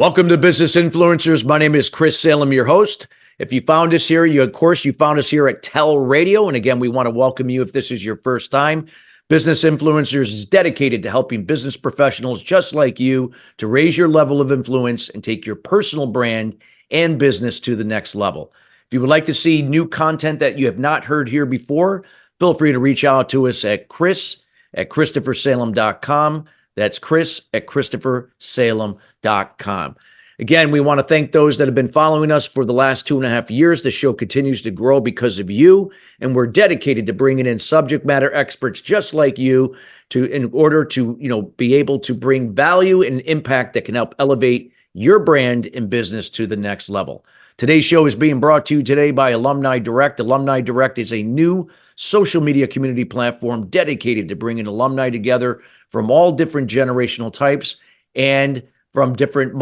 Welcome to Business Influencers. My name is Chris Salem, your host. If you found us here, you found us here at TALRadio. And again, we want to welcome you if this is your first time. Business Influencers is dedicated to helping business professionals just like you to raise your level of influence and take your personal brand and business to the next level. If you would like to see new content that you have not heard here before, feel free to reach out to us at chris@christophersalem.com. That's chris@christophersalem.com. Again, we want to thank those that have been following us for the last 2.5 years. The show continues to grow because of you, and we're dedicated to bringing in subject matter experts just like you in order to, be able to bring value and impact that can help elevate your brand and business to the next level. Today's show is being brought to you today by Alumni Direct. Alumni Direct is a new social media community platform dedicated to bringing alumni together from all different generational types and from different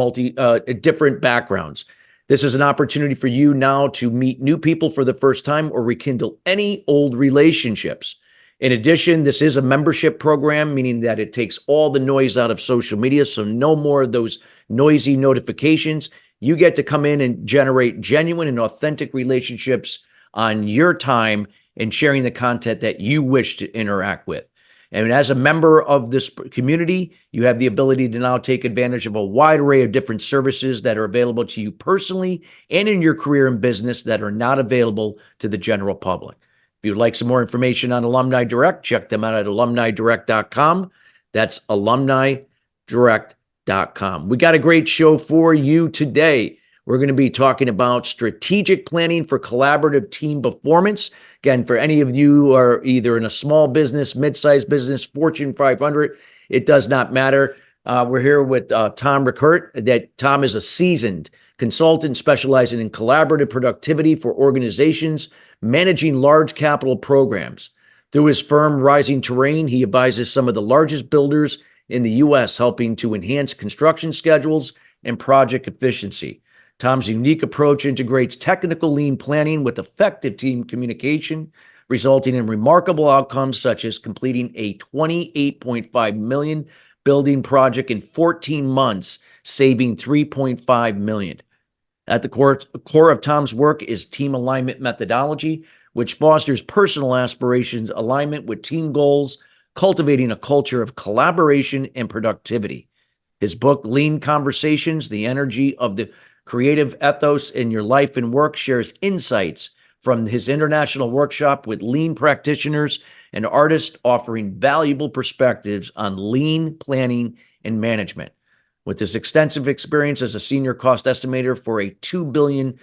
backgrounds. This is an opportunity for you now to meet new people for the first time or rekindle any old relationships. In addition, this is a membership program, meaning that it takes all the noise out of social media, so no more of those noisy notifications. You get to come in and generate genuine and authentic relationships on your time and sharing the content that you wish to interact with. And as a member of this community, you have the ability to now take advantage of a wide array of different services that are available to you personally and in your career and business that are not available to the general public. If you'd like some more information on Alumni Direct, check them out at alumnidirect.com. That's alumnidirect.com. We got a great show for you today. We're going to be talking about strategic planning for collaborative team performance. Again, for any of you who are either in a small business, mid-sized business, Fortune 500, it does not matter. We're here with Tom Richert. Tom is a seasoned consultant specializing in collaborative productivity for organizations managing large capital programs. Through his firm, RisingTerrain, he advises some of the largest builders in the U.S., helping to enhance construction schedules and project efficiency. Tom's unique approach integrates technical lean planning with effective team communication, resulting in remarkable outcomes such as completing a $28.5 million building project in 14 months, saving $3.5 million. At the core of Tom's work is team alignment methodology, which fosters personal aspirations, alignment with team goals, cultivating a culture of collaboration and productivity. His book, Lean Conversations, The Energy of the Creative Ethos in Your Life and Work, shares insights from his international workshop with lean practitioners and artists, offering valuable perspectives on lean planning and management. With his extensive experience as a senior cost estimator for a $2 billion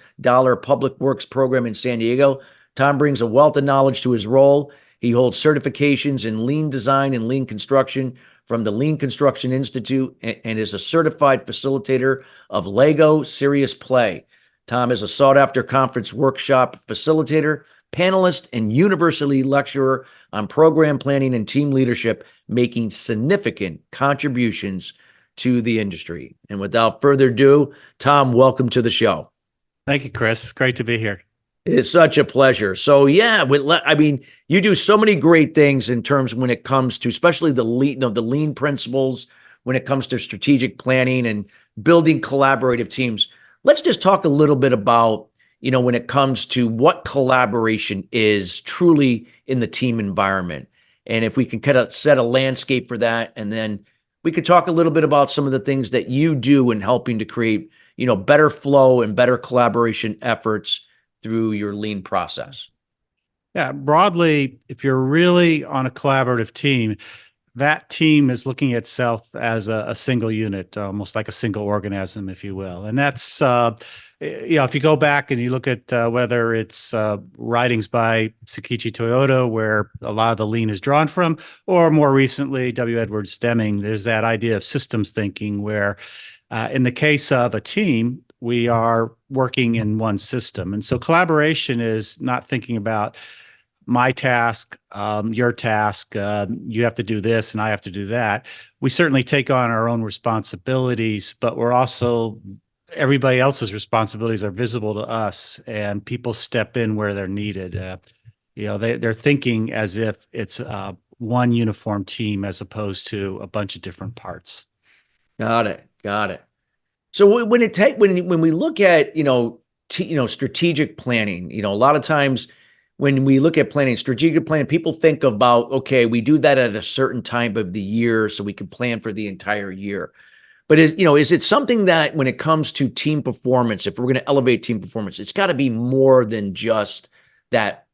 public works program in San Diego, Tom brings a wealth of knowledge to his role. He holds certifications in lean design and lean construction from the Lean Construction Institute and is a certified facilitator of Lego Serious Play. Tom is a sought-after conference workshop facilitator, panelist, and university lecturer on program planning and team leadership, making significant contributions to the industry. And without further ado, Tom, welcome to the show. Thank you, Chris. Great to be here. It's such a pleasure. So yeah, you do so many great things in terms when it comes to, especially the lean principles, when it comes to strategic planning and building collaborative teams. Let's just talk a little bit about, when it comes to what collaboration is truly in the team environment. And if we can kind of set a landscape for that, and then we could talk a little bit about some of the things that you do in helping to create, better flow and better collaboration efforts through your lean process. Yeah, broadly, if you're really on a collaborative team, that team is looking at itself as a single unit, almost like a single organism, if you will. And that's, if you go back and you look at whether it's writings by Sakichi Toyoda, where a lot of the lean is drawn from, or more recently, W. Edwards Deming, there's that idea of systems thinking where in the case of a team, we are working in one system. And so collaboration is not thinking about my task, your task, you have to do this and I have to do that. We certainly take on our own responsibilities, but we're also, everybody else's responsibilities are visible to us, and people step in where they're needed. They're thinking as if it's one uniform team as opposed to a bunch of different parts. Got it. So when we look at strategic planning, a lot of times when we look at planning, strategic planning, people think about, okay, we do that at a certain time of the year so we can plan for the entire year. But is it something that when it comes to team performance, if we're going to elevate team performance, it's got to be more than just that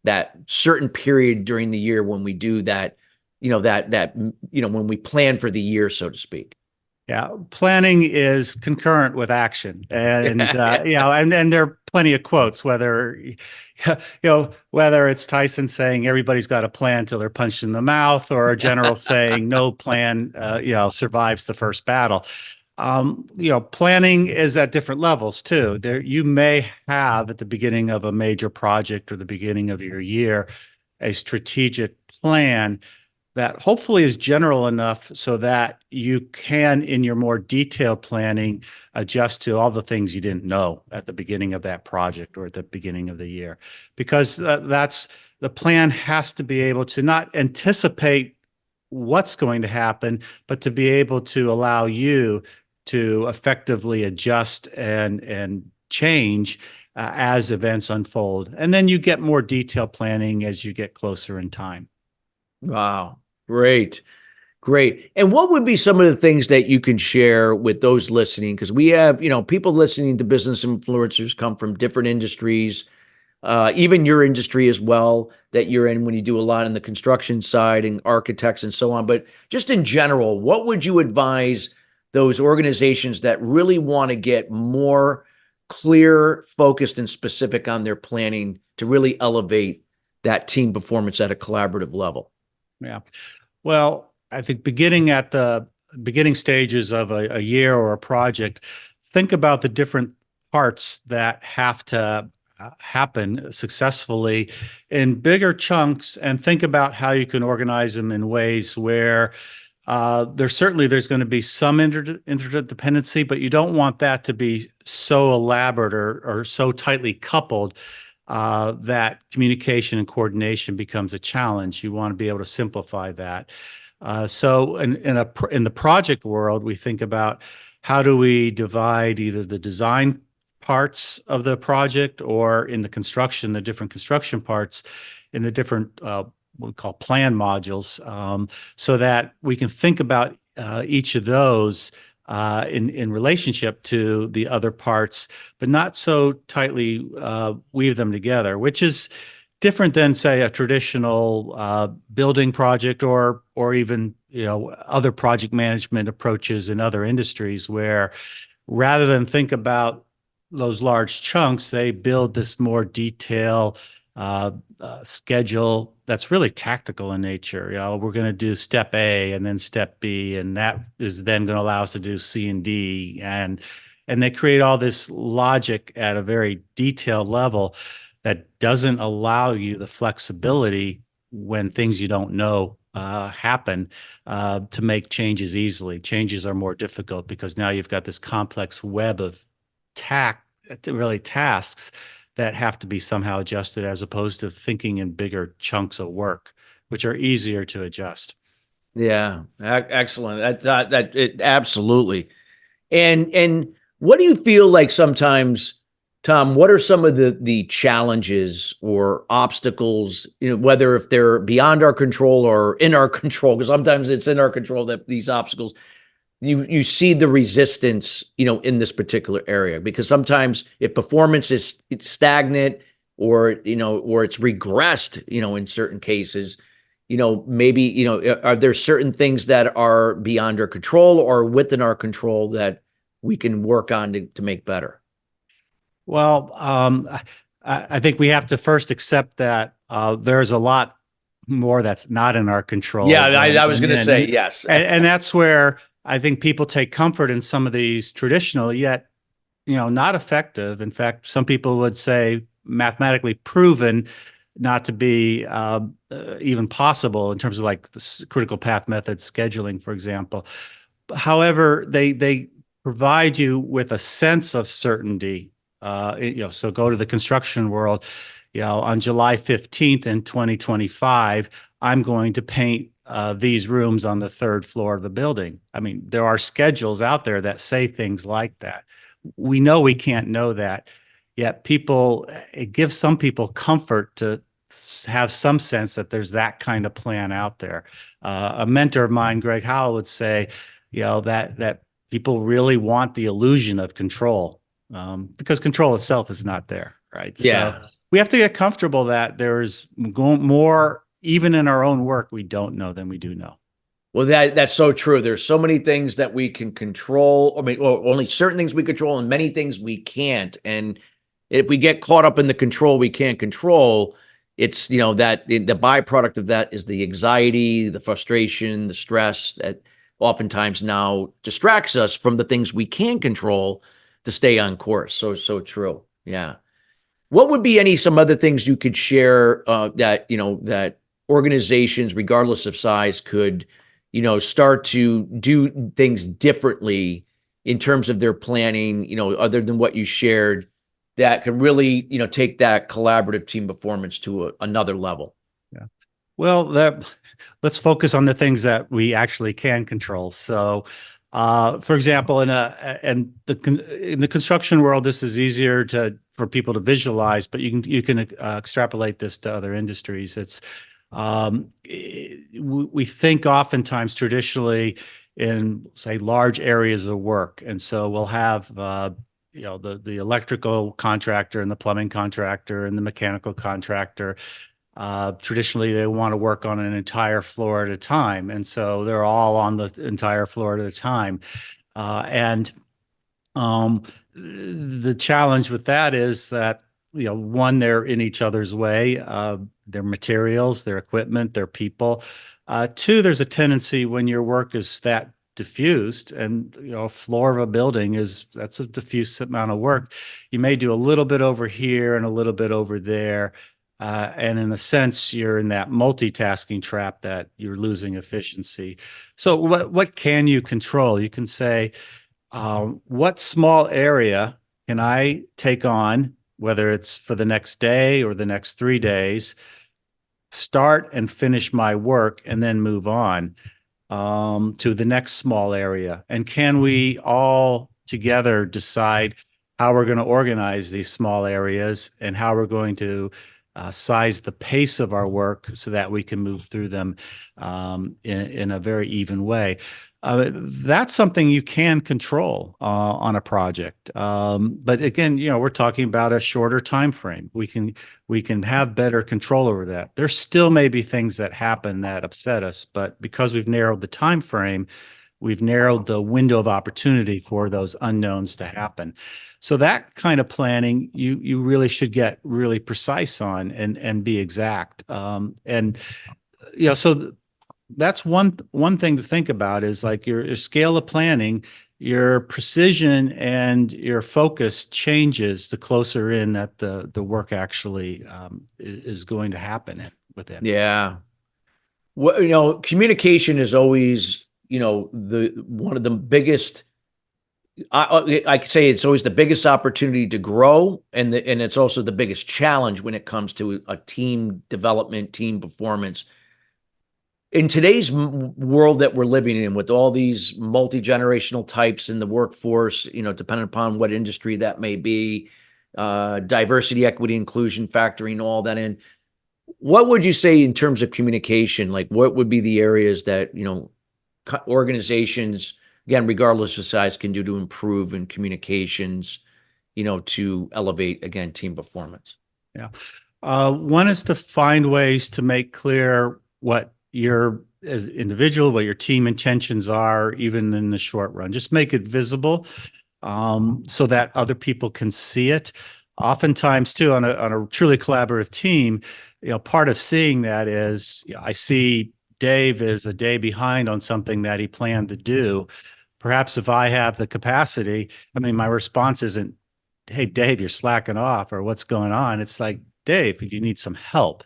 certain period during the year when we do that, when we plan for the year, so to speak. Yeah, planning is concurrent with action, and and there are plenty of quotes. Whether whether it's Tyson saying everybody's got a plan till they're punched in the mouth, or a general saying no plan, survives the first battle. Planning is at different levels too. There, you may have at the beginning of a major project or the beginning of your year a strategic plan that hopefully is general enough so that you can, in your more detailed planning, adjust to all the things you didn't know at the beginning of that project or at the beginning of the year. Because that's the plan has to be able to not anticipate what's going to happen, but to be able to allow you to effectively adjust and change as events unfold. And then you get more detailed planning as you get closer in time. Wow. Great. Great. And what would be some of the things that you can share with those listening? Because we have, people listening to business influencers come from different industries, even your industry as well, that you're in when you do a lot in the construction side and architects and so on. But just in general, what would you advise those organizations that really want to get more clear, focused, and specific on their planning to really elevate that team performance at a collaborative level? Yeah. Well, I think beginning at the beginning stages of a year or a project, think about the different parts that have to happen successfully in bigger chunks, and think about how you can organize them in ways where there's going to be some interdependency, but you don't want that to be so elaborate or so tightly coupled that communication and coordination becomes a challenge. You want to be able to simplify that. So in the project world, we think about how do we divide either the design parts of the project, or in the construction, the different construction parts in the different what we call plan modules, so that we can think about each of those in relationship to the other parts, but not so tightly weave them together, which is different than, say, a traditional building project, or even other project management approaches in other industries, where rather than think about those large chunks, they build this more detailed schedule that's really tactical in nature. We're going to do step A and then step B, and that is then going to allow us to do C and D, and they create all this logic at a very detailed level that doesn't allow you the flexibility when things you don't know happen to make changes easily. Changes are more difficult because now you've got this complex web of tasks that have to be somehow adjusted, as opposed to thinking in bigger chunks of work, which are easier to adjust. Yeah, excellent. Absolutely. And what do you feel like sometimes, Tom? What are some of the challenges or obstacles? Whether if they're beyond our control or in our control, because sometimes it's in our control, that these obstacles. You see the resistance, in this particular area, because sometimes if performance is stagnant or it's regressed, in certain cases, maybe, are there certain things that are beyond our control or within our control that we can work on to make better? Well, I think we have to first accept that there's a lot more that's not in our control. Yeah, I was going to say, yes. And that's where I think people take comfort in some of these traditional, yet, not effective. In fact, some people would say mathematically proven not to be even possible in terms of like the critical path method scheduling, for example. However, they provide you with a sense of certainty. So go to the construction world. On July 15th in 2025, I'm going to paint these rooms on the third floor of the building. I mean, there are schedules out there that say things like that. we know we can't know that, yet it gives some people comfort to have some sense that there's that kind of plan out there. A mentor of mine, Greg Howell, would say, that people really want the illusion of control, because control itself is not there, right? Yeah. So we have to get comfortable that there's more, even in our own work, we don't know than we do know. Well, that's so true. There's so many things that we can control. I mean, or only certain things we control, and many things we can't. And if we get caught up in the control we can't control, it's that the byproduct of that is the anxiety, the frustration, the stress that oftentimes now distracts us from the things we can control to stay on course. So true. Yeah. What would be some other things you could share that organizations, regardless of size, could start to do things differently in terms of their planning, other than what you shared, that could really, take that collaborative team performance to another level? Yeah. Well, let's focus on the things that we actually can control. So, for example, in the construction world, this is easier for people to visualize, but you can extrapolate this to other industries. It's we think oftentimes traditionally in, say, large areas of work, and so we'll have the electrical contractor and the plumbing contractor and the mechanical contractor. Traditionally, they want to work on an entire floor at a time, and so they're all on the entire floor at a time. And the challenge with that is that, one, they're in each other's way, their materials, their equipment, their people. Two, there's a tendency when your work is that diffused, and a floor of a building that's a diffuse amount of work. You may do a little bit over here and a little bit over there. And in a sense, you're in that multitasking trap that you're losing efficiency. So what can you control? You can say, what small area can I take on, whether it's for the next day or the next 3 days, start and finish my work, and then move on to the next small area? And can we all together decide how we're going to organize these small areas and how we're going to size the pace of our work so that we can move through them in a very even way? That's something you can control on a project. But again, we're talking about a shorter time frame. We can have better control over that. There still may be things that happen that upset us, but because we've narrowed the time frame, we've narrowed the window of opportunity for those unknowns to happen. So that kind of planning, you really should get really precise on and be exact. So that's one thing to think about, is like your scale of planning, your precision and your focus changes the closer in that the work actually is going to happen within. Yeah. Well, communication is always, one of the biggest. I could say it's always the biggest opportunity to grow, and it's also the biggest challenge when it comes to a team development, team performance. In today's world that we're living in, with all these multi-generational types in the workforce, depending upon what industry that may be, diversity, equity, inclusion, factoring all that in, what would you say in terms of communication? Like, what would be the areas that, organizations, again, regardless of size, can do to improve in communications, to elevate, again, team performance? Yeah. One is to find ways to make clear what your, as individual, what your team intentions are, even in the short run. Just make it visible so that other people can see it. Oftentimes, too, on a truly collaborative team, part of seeing that is, I see Dave is a day behind on something that he planned to do. Perhaps if I have the capacity, my response isn't, "Hey, Dave, you're slacking off," or "What's going on?" It's like, "Dave, you need some help."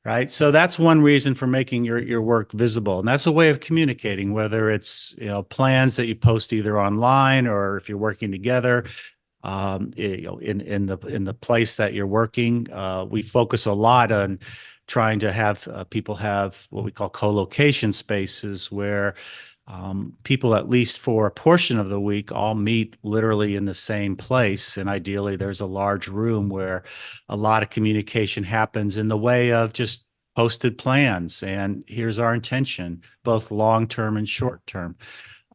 Right. So that's one reason for making your work visible. And that's a way of communicating, whether it's, plans that you post either online or if you're working together, in the place that you're working. We focus a lot on trying to have people have what we call co-location spaces, where People, at least for a portion of the week, all meet literally in the same place. And ideally, there's a large room where a lot of communication happens in the way of just posted plans. And here's our intention, both long term and short term.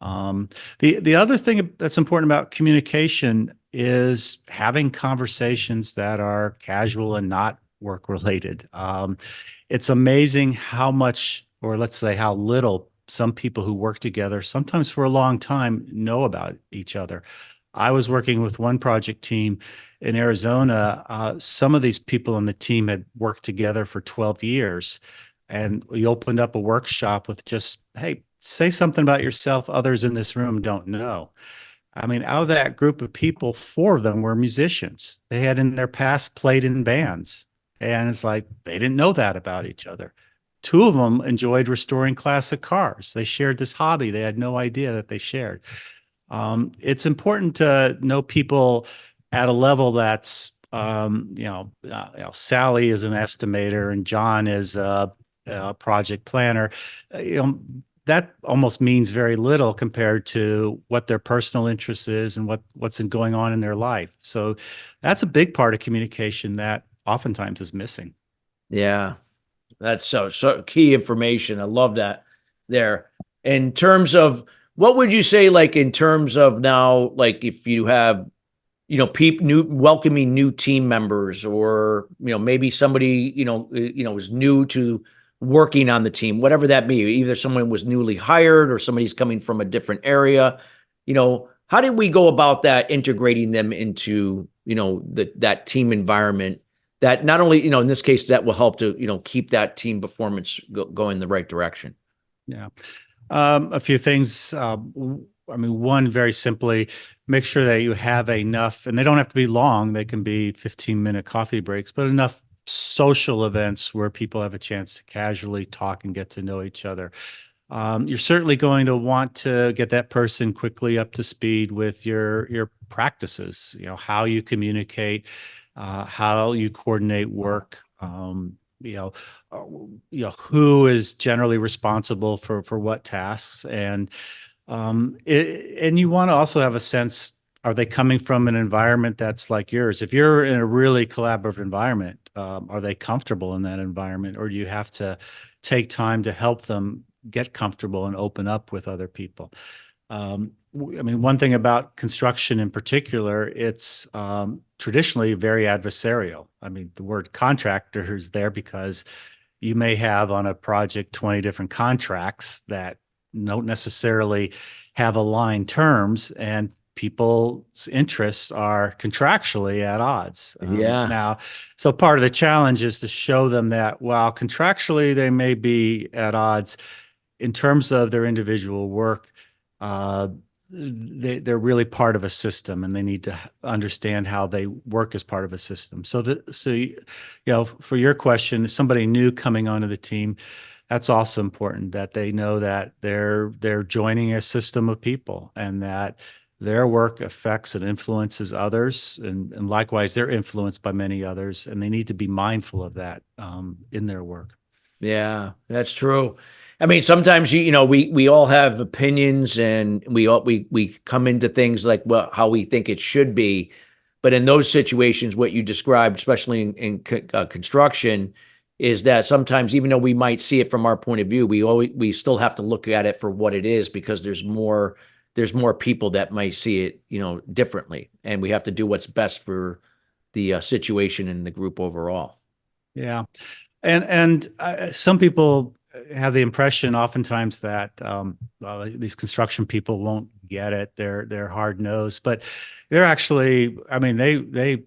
The other thing that's important about communication is having conversations that are casual and not work related. It's amazing how much, or let's say how little, some people who work together, sometimes for a long time, know about each other. I was working with one project team in Arizona. Some of these people on the team had worked together for 12 years. And we opened up a workshop with just, hey, say something about yourself others in this room don't know. I mean, out of that group of people, 4 of them were musicians. They had in their past played in bands. And it's like, they didn't know that about each other. 2 of them enjoyed restoring classic cars. They shared this hobby. They had no idea that they shared. It's important to know people at a level that's, Sally is an estimator and John is a project planner. That almost means very little compared to what their personal interest is and what's going on in their life. So that's a big part of communication that oftentimes is missing. Yeah. That's so key information. I love that there. In terms of what would you say, like in terms of now, like if you have, people welcoming new team members, or, maybe somebody, is new to working on the team, whatever that be, either someone was newly hired or somebody's coming from a different area, how did we go about that, integrating them into, that team environment that not only, in this case, that will help to, keep that team performance going the right direction? Yeah. A few things. One, very simply, make sure that you have enough, and they don't have to be long. They can be 15-minute coffee breaks, but enough social events where people have a chance to casually talk and get to know each other. You're certainly going to want to get that person quickly up to speed with your practices, how you communicate, how you coordinate work, who is generally responsible for what tasks, and you want to also have a sense, are they coming from an environment that's like yours? If you're in a really collaborative environment, are they comfortable in that environment, or do you have to take time to help them get comfortable and open up with other people? One thing about construction in particular, it's traditionally very adversarial. The word contractor is there because you may have on a project 20 different contracts that don't necessarily have aligned terms, and people's interests are contractually at odds. Yeah. Now, so part of the challenge is to show them that while contractually they may be at odds, in terms of their individual work, they're really part of a system, and they need to understand how they work as part of a system. So for your question, somebody new coming onto the team, that's also important that they know that they're joining a system of people, and that their work affects and influences others, and likewise they're influenced by many others, and they need to be mindful of that in their work. Yeah, that's true. Sometimes we all have opinions, and we come into things like, well, how we think it should be. But in those situations, what you described, especially in construction, is that sometimes, even though we might see it from our point of view, we still have to look at it for what it is, because there's more people that might see it, differently, and we have to do what's best for the situation and the group overall. Yeah. And some people have the impression oftentimes that these construction people won't get it. They're hard-nosed, but they're actually, they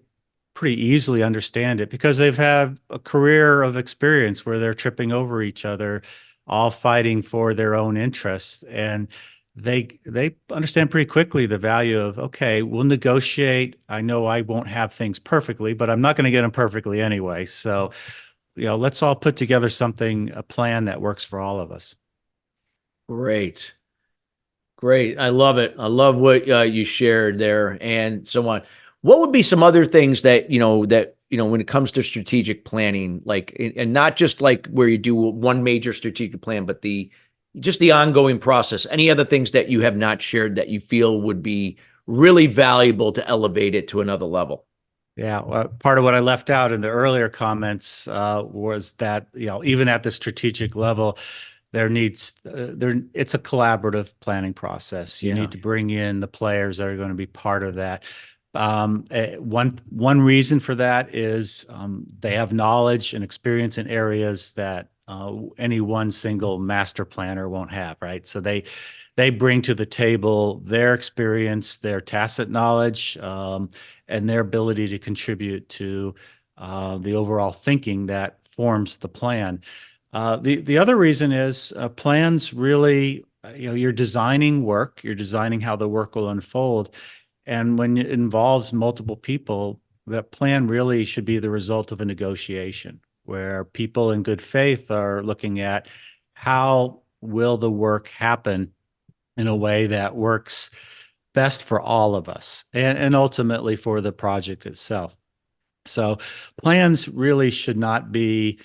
pretty easily understand it, because they've had a career of experience where they're tripping over each other, all fighting for their own interests. And they understand pretty quickly the value of, okay, we'll negotiate. I know I won't have things perfectly, but I'm not going to get them perfectly anyway. So let's all put together a plan that works for all of us. Great. I love it. I love what you shared there and so on. What would be some other things that, when it comes to strategic planning, like, and not just like where you do one major strategic plan, but the just the ongoing process. Any other things that you have not shared that you feel would be really valuable to elevate it to another level? Yeah, well, part of what I left out in the earlier comments was that, even at the strategic level, it's a collaborative planning process. You Yeah. need to bring in the players that are going to be part of that. One reason for that is they have knowledge and experience in areas that any one single master planner won't have, right? So they bring to the table their experience, their tacit knowledge, and their ability to contribute to the overall thinking that forms the plan. The other reason is plans really, you're designing work, you're designing how the work will unfold. And when it involves multiple people, that plan really should be the result of a negotiation where people in good faith are looking at how will the work happen in a way that works best for all of us and ultimately for the project itself. So plans really should not be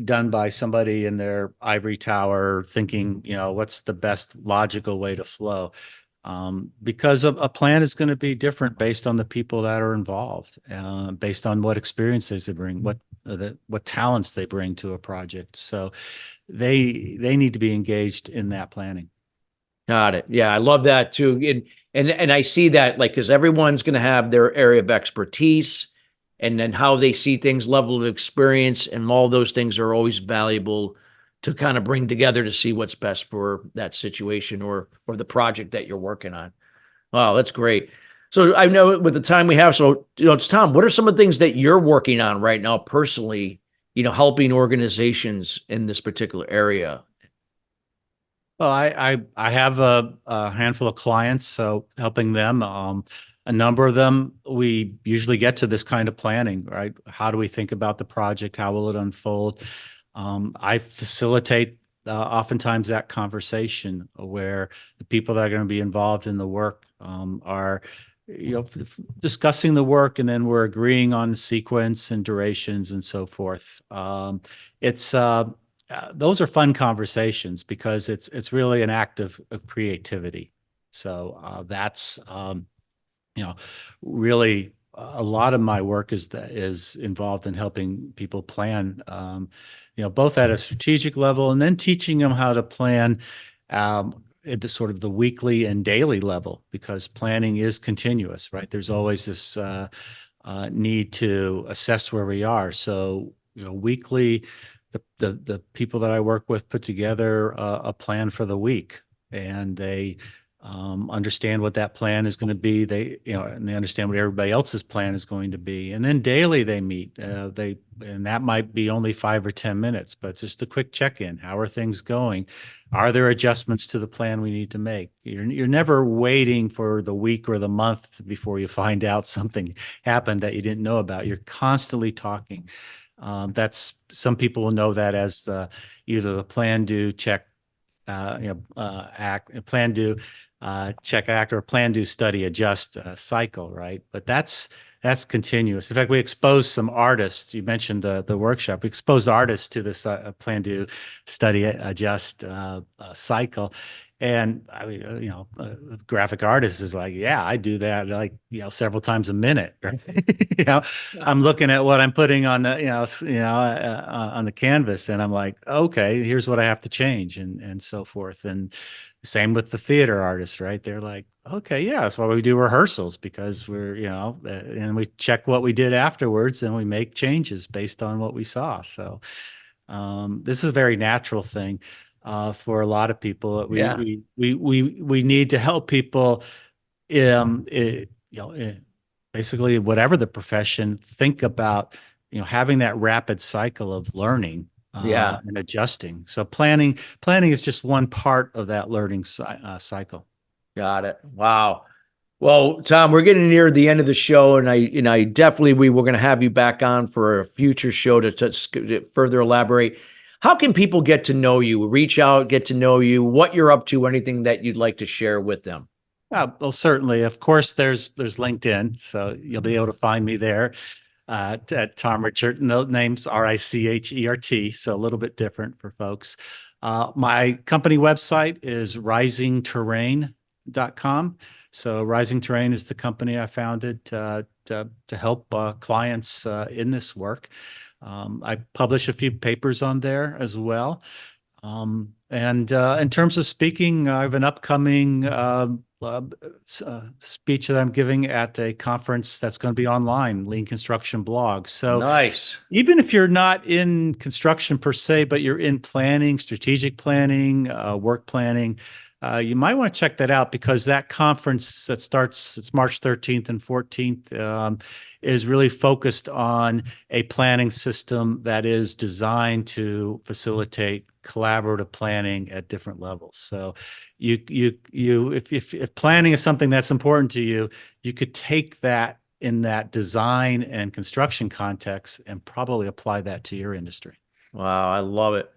done by somebody in their ivory tower thinking, what's the best logical way to flow. Because a plan is going to be different based on the people that are involved, based on what experiences they bring, what talents they bring to a project. So they need to be engaged in that planning. Got it. Yeah, I love that too. And I see that, like, because everyone's going to have their area of expertise, and then how they see things, level of experience, and all those things are always valuable to kind of bring together to see what's best for that situation or the project that you're working on. Wow, that's great. So I know with the time we have, so it's Tom. What are some of the things that you're working on right now personally? Helping organizations in this particular area. Well, I have a handful of clients, so helping them. A number of them, we usually get to this kind of planning, right? How do we think about the project? How will it unfold? I facilitate oftentimes that conversation where the people that are going to be involved in the work are, discussing the work, and then we're agreeing on sequence and durations and so forth. It's Those are fun conversations because it's really an act of creativity. So that's really a lot of my work is involved in helping people plan, both at a strategic level and then teaching them how to plan at the sort of the weekly and daily level, because planning is continuous, right? There's always this need to assess where we are. So, weekly, the people that I work with put together a plan for the week, and they understand what that plan is going to be. And they understand what everybody else's plan is going to be. And then daily they meet. And that might be only 5 or 10 minutes, but just a quick check-in. How are things going? Are there adjustments to the plan we need to make? You're never waiting for the week or the month before you find out something happened that you didn't know about. You're constantly talking. That's Some people will know that as either the plan, do, check, act, plan, do, check, act, or plan, do, study, adjust cycle, right? But that's continuous. In fact, we exposed some artists. You mentioned the workshop. We exposed artists to this plan, do, study, adjust cycle. And I mean, a graphic artist is like, yeah, I do that like, several times a minute. Right? I'm looking at what I'm putting on the, on the canvas, and I'm like, okay, here's what I have to change, and so forth. And same with the theater artists, right? They're like, okay, yeah, that's why we do rehearsals, because we're, and we check what we did afterwards, and we make changes based on what we saw. So this is a very natural thing for a lot of people. Yeah. We need to help people, basically whatever the profession, think about having that rapid cycle of learning Yeah. and adjusting. So planning is just one part of that learning cycle. Got it. Wow. Well, Tom, we're getting near the end of the show, and I definitely we're going to have you back on for a future show to further elaborate. How can people get to know you, reach out, get to know you, what you're up to, anything that you'd like to share with them? Well, certainly, of course, there's LinkedIn, so you'll be able to find me there at Tom Richert. No name's Richert, so a little bit different for folks. My company website is risingterrain.com. So Rising Terrain is the company I founded to help clients in this work. I publish a few papers on there as well. And in terms of speaking, I have an upcoming speech that I'm giving at a conference that's going to be online, Lean Construction Blog. So Nice. even if you're not in construction per se, but you're in planning, strategic planning, work planning, you might want to check that out, because that conference that starts, it's March 13th and 14th, is really focused on a planning system that is designed to facilitate collaborative planning at different levels. So if planning is something that's important to you, you could take that in that design and construction context and probably apply that to your industry. Wow, I love it.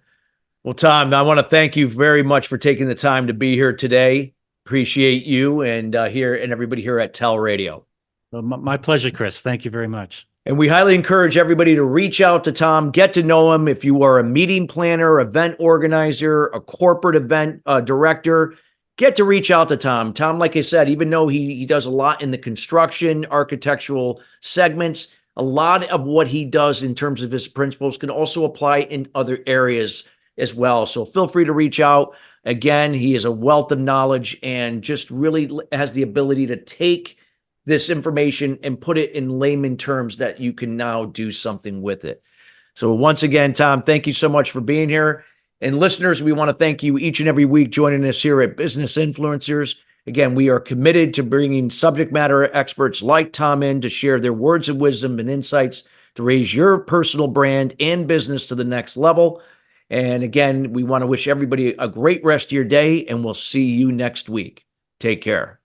Well, Tom, I want to thank you very much for taking the time to be here today. Appreciate you and everybody here at TALRadio. Well, my pleasure, Chris. Thank you very much. And we highly encourage everybody to reach out to Tom, get to know him. If you are a meeting planner, event organizer, a corporate event director, get to reach out to Tom. Tom, like I said, even though he does a lot in the construction, architectural segments, a lot of what he does in terms of his principles can also apply in other areas as well. So feel free to reach out. Again, he is a wealth of knowledge and just really has the ability to take this information and put it in layman terms that you can now do something with it. So once again, Tom, thank you so much for being here. And listeners, we want to thank you each and every week joining us here at Business Influencers. Again, we are committed to bringing subject matter experts like Tom in to share their words of wisdom and insights to raise your personal brand and business to the next level. And again, we want to wish everybody a great rest of your day, and we'll see you next week. Take care.